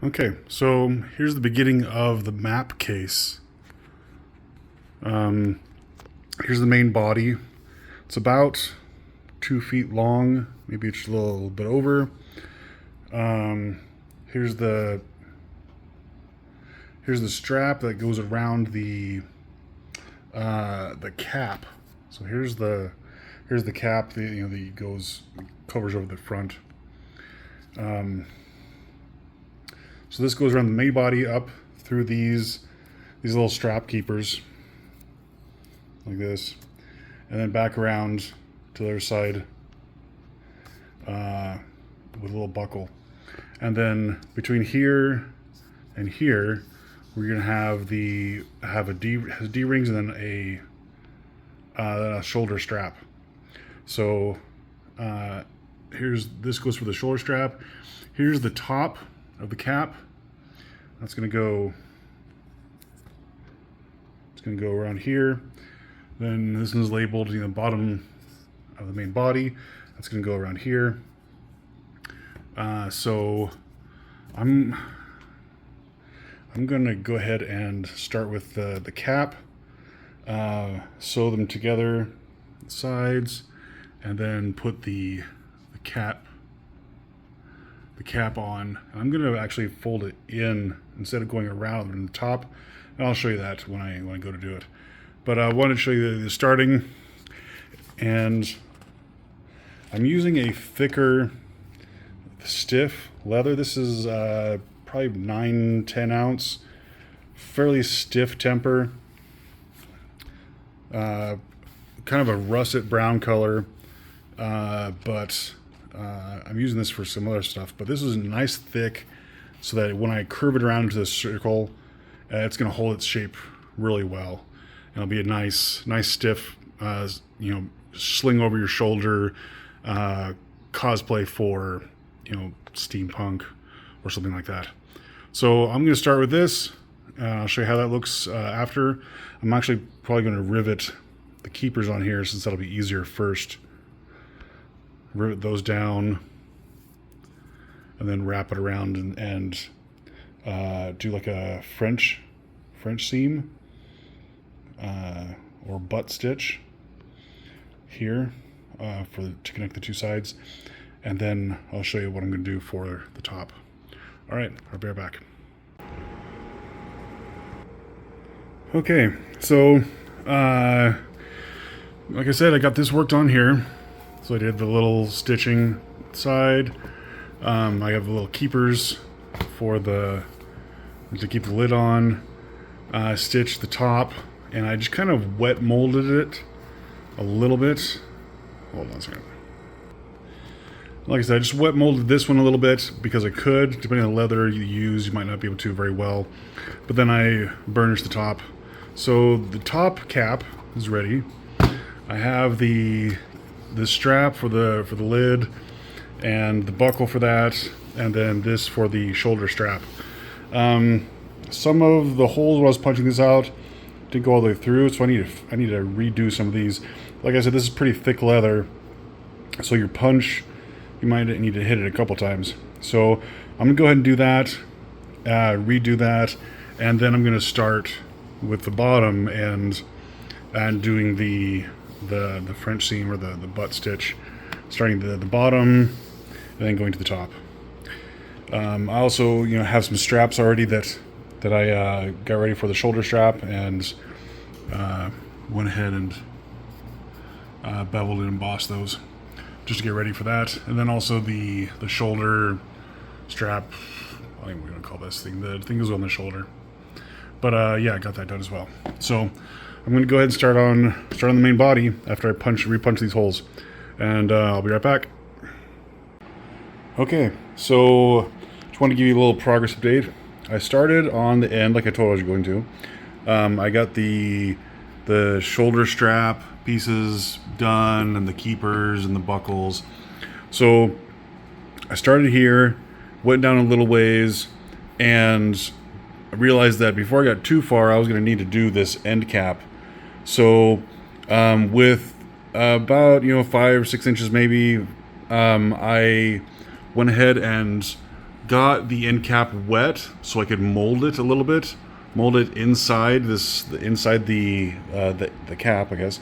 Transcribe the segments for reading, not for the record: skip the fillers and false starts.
Okay, so here's the beginning of the map case. Here's the main body. It's about 2 feet long, maybe it's a little bit over. Here's the strap that goes around the cap. So here's the cap that covers over the front. So this goes around the main body up through these little strap keepers, like this, and then back around to the other side with a little buckle. And then between here and here, we're gonna have D rings and then a shoulder strap. So this goes for the shoulder strap. Here's the top of the cap. It's gonna go around here. Then this is labeled, bottom of the main body. That's gonna go around here. So I'm gonna go ahead and start with the cap. Sew them together, the sides, and then put the cap on. And I'm gonna actually fold it in instead of going around in the top. And I'll show you that when I go to do it. But I wanted to show you the starting, and I'm using a thicker, stiff leather. This is probably 9-10 ounce, fairly stiff temper, kind of a russet brown color, but I'm using this for some other stuff. But this is nice thick, so that when I curve it around into the circle, it's going to hold its shape really well. And it'll be a nice stiff, sling over your shoulder, cosplay for, steampunk or something like that. So I'm going to start with this. I'll show you how that looks after. I'm actually probably going to rivet the keepers on here, since that'll be easier first. Rivet those down, and then wrap it around and do like a French seam or butt stitch here to connect the two sides, and then I'll show you what I'm going to do for the top. All right, I'll be right back. Okay, so like I said, I got this worked on here. So I did the little stitching side. I have the little keepers to keep the lid on. Stitched the top, and I just kind of wet molded it a little bit. Hold on a second. Like I said, I just wet molded this one a little bit because I could. Depending on the leather you use, you might not be able to very well. But then I burnished the top. So the top cap is ready. I have the strap for the lid, and the buckle for that, and then this for the shoulder strap. Some of the holes when I was punching this out didn't go all the way through, so I need to redo some of these. Like I said, this is pretty thick leather, so your punch, you might need to hit it a couple times. So I'm gonna go ahead and do that, redo that, and then I'm gonna start with the bottom and doing the French seam, or the butt stitch, starting the bottom and then going to the top. I also have some straps already that I got ready for the shoulder strap, and went ahead and beveled and embossed those just to get ready for that. And then also the shoulder strap, I think we're gonna call this thing, the thing goes on the shoulder. But yeah, I got that done as well. So I'm going to go ahead and start on the main body after I repunch these holes, and I'll be right back. Okay, so just want to give you a little progress update. I started on the end like I told I was going to. I got the shoulder strap pieces done, and the keepers and the buckles. So I started here, went down a little ways, and I realized that before I got too far, I was going to need to do this end cap. So with about 5 or 6 inches maybe, I went ahead and got the end cap wet so I could mold it a little bit, mold it inside the cap, I guess,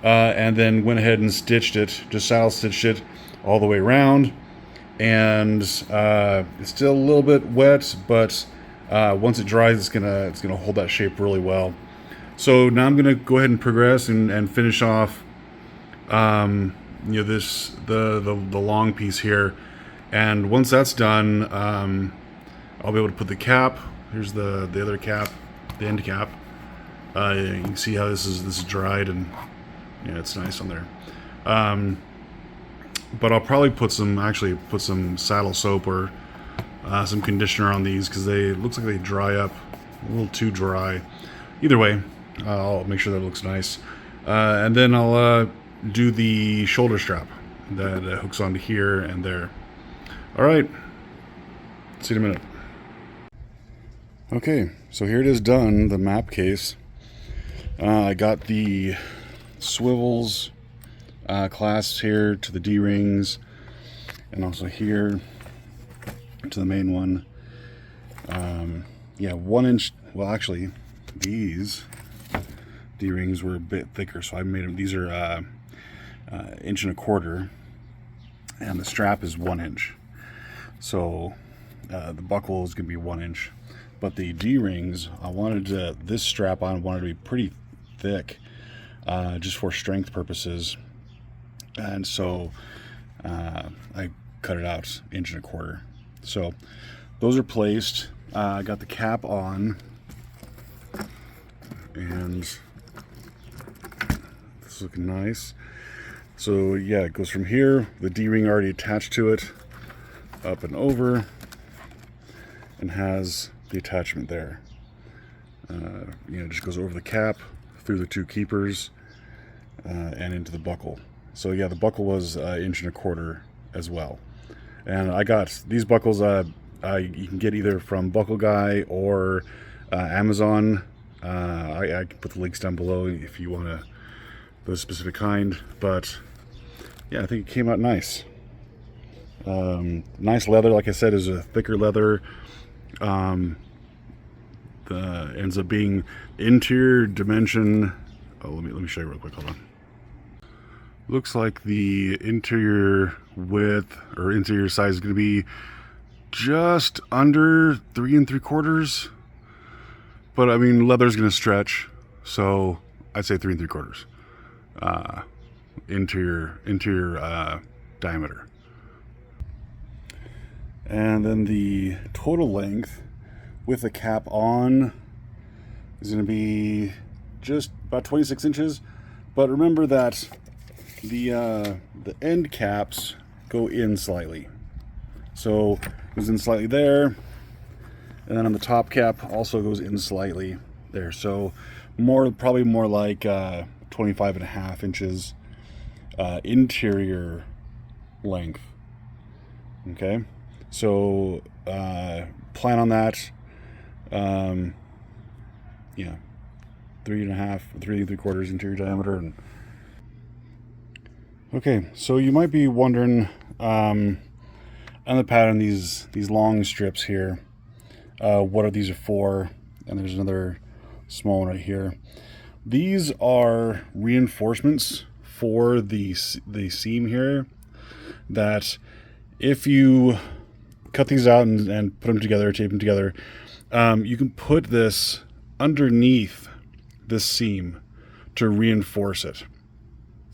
and then went ahead and stitched it, just saddle stitched it all the way around. And it's still a little bit wet, but once it dries, it's gonna hold that shape really well. So now I'm gonna go ahead and progress and finish off, this the long piece here. And once that's done, I'll be able to put the cap. Here's the other cap, the end cap. You can see how this is dried, and yeah, it's nice on there. But I'll probably put some saddle soap or some conditioner on these, because looks like they dry up a little too dry. Either way, I'll make sure that it looks nice, and then I'll do the shoulder strap that hooks onto here and there. All right, see you in a minute. Okay, so here it is done, the map case. I got the swivels clasps here to the D-rings, and also here to the main one. Yeah, 1 inch. Well, actually, these D-rings were a bit thicker, so I made them. These are 1.25 inches, and the strap is 1 inch. So the buckle is going to be 1 inch, but the D-rings, this strap on wanted to be pretty thick, just for strength purposes. And so I cut it out 1.25 inches. So those are placed. I got the cap on, and this is looking nice. So yeah, it goes from here, the D-ring already attached to it, up and over, and has the attachment there. It just goes over the cap, through the 2 keepers, and into the buckle. So yeah, the buckle was 1.25 inches as well. And I got these buckles, you can get either from Buckle Guy or Amazon. I can put the links down below if you want the specific kind. But yeah, I think it came out nice. Nice leather, like I said, is a thicker leather. Ends up being interior dimension. Oh, let me show you real quick. Hold on. Looks like the interior width or interior size is going to be just under 3 3/4. But I mean, leather's going to stretch, so I'd say 3 3/4. Interior diameter. And then the total length with the cap on is going to be just about 26 inches. But remember that the end caps go in slightly. So it goes in slightly there, and then on the top cap also goes in slightly there. So probably more like 25.5 inches interior length. Okay, so plan on that. Yeah, 3 3/4 interior diameter. And okay, so you might be wondering, on the pattern, these long strips here, what are these for? And there's another small one right here. These are reinforcements for the seam here, that if you cut these out and put them together, tape them together, you can put this underneath this seam to reinforce it.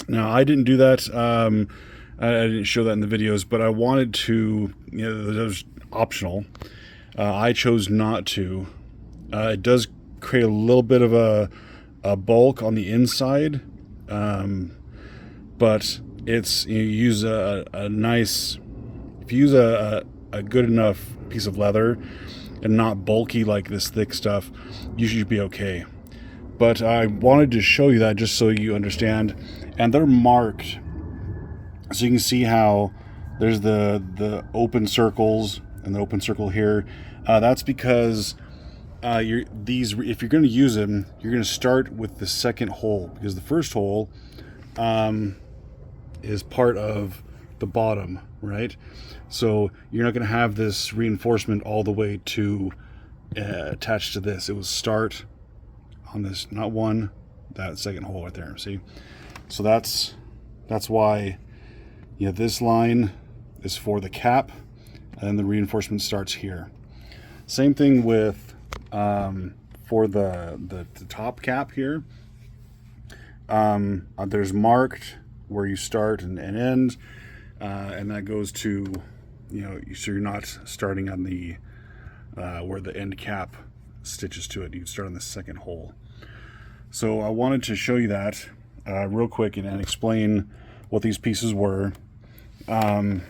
Now, I didn't do that. I didn't show that in the videos, but I wanted to. That was optional. I chose not to. It does create a little bit of a bulk on the inside, but it's you use a nice. If you use a good enough piece of leather and not bulky like this thick stuff, you should be okay. But I wanted to show you that just so you understand. And they're marked, so you can see how there's the open circles and the open circle here. That's because if you're going to use them, you're going to start with the second hole, because the first hole is part of the bottom, right? So you're not going to have this reinforcement all the way to attach to this. It will start on this, not one, that second hole right there. See? So that's why this line is for the cap, and then the reinforcement starts here. Same thing with for the top cap here. There's marked where you start and end, and that goes to, so you're not starting on the where the end cap stitches to it. You start on the second hole. So I wanted to show you that real quick and explain what these pieces were, and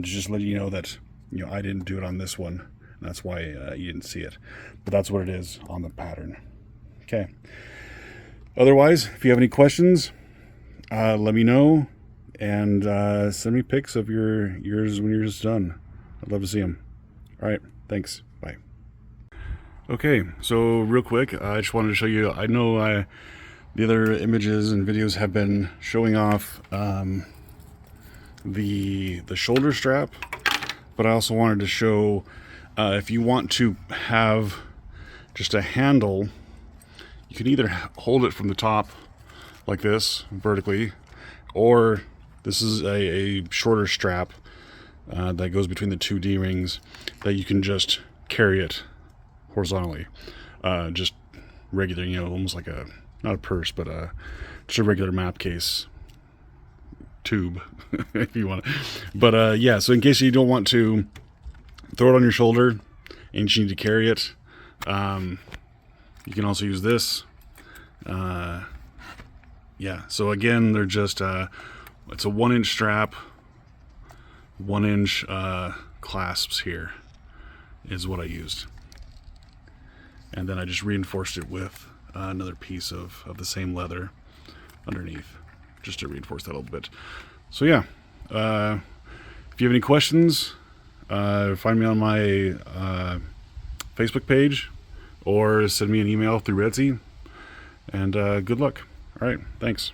just let you know that I didn't do it on this one. That's why you didn't see it, but that's what it is on the pattern. Okay. Otherwise, if you have any questions, let me know, and send me pics of yours when yours is done. I'd love to see them. All right. Thanks. Bye. Okay. So real quick, I just wanted to show you. I know the other images and videos have been showing off the shoulder strap, but I also wanted to show if you want to have just a handle, you can either hold it from the top like this vertically, or this is a shorter strap that goes between the two D-rings that you can just carry it horizontally, just regular, almost like not a purse, but just a regular map case tube if you want to. But yeah, so in case you don't want to throw it on your shoulder and you need to carry it, you can also use this. Yeah, so again, they're just it's a 1-inch strap, 1-inch clasps here is what I used, and then I just reinforced it with another piece of the same leather underneath, just to reinforce that a little bit. So yeah, if you have any questions, find me on my Facebook page, or send me an email through Etsy, and good luck. All right, thanks.